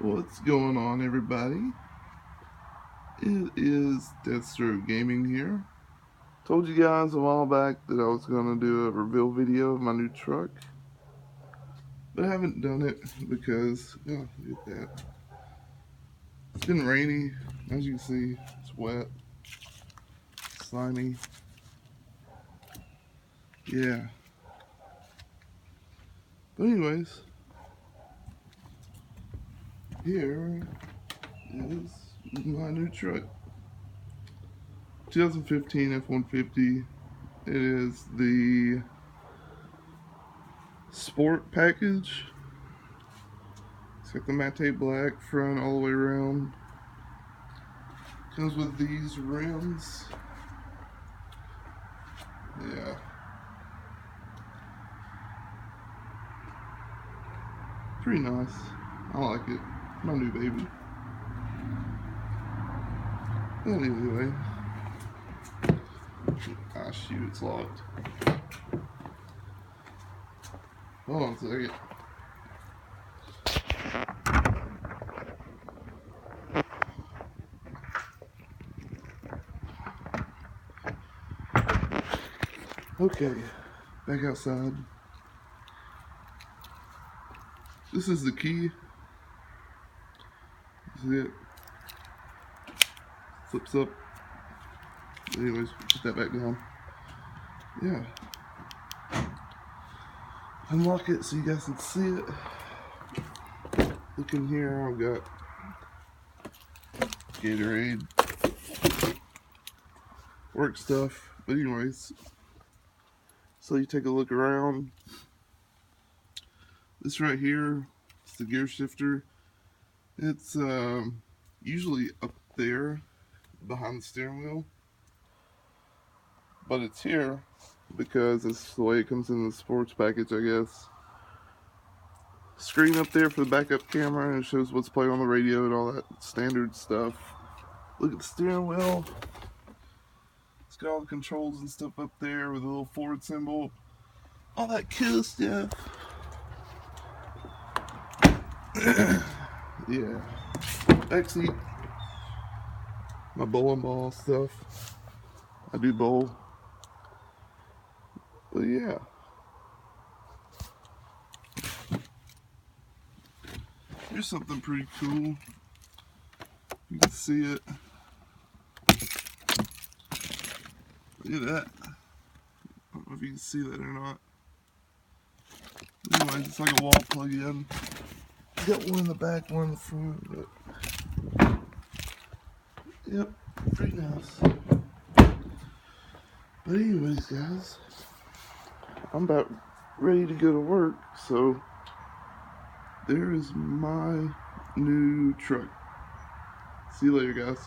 What's going on, everybody? It is Deathstroke Gaming here. Told you guys a while back that I was going to do a reveal video of my new truck, but I haven't done it because, oh, look at that. It's been rainy, as you can see. It's wet, slimy. Yeah. But anyways, here is my new truck. 2015 F-150. It is the Sport package. It's got the matte black front all the way around. Comes with these rims. Yeah. Pretty nice. I like it. My new baby. But anyway. Ah, shoot, it's locked. Hold on a second. Okay, back outside. This is the key. See it? Flips up. Anyways, put that back down. Yeah. Unlock it so you guys can see it. Look in here, I've got Gatorade, work stuff. But anyways, so you take a look around. This right here is the gear shifter. It's usually up there behind the steering wheel, but it's here because it's the way it comes in the sports package, I guess. Screen up there for the backup camera, and it shows what's playing on the radio and all that standard stuff. Look at the steering wheel. It's got all the controls and stuff up there with a little Ford symbol. All that cool stuff. Yeah. Backseat. My bowling ball stuff. I do bowl. But yeah. Here's something pretty cool. You can see it. Look at that. I don't know if you can see that or not. Anyways, it's like a wall plug-in. Got one in the back, one in the front. But yep, pretty nice. But anyways, guys, I'm about ready to go to work, so there is my new truck. See you later, guys.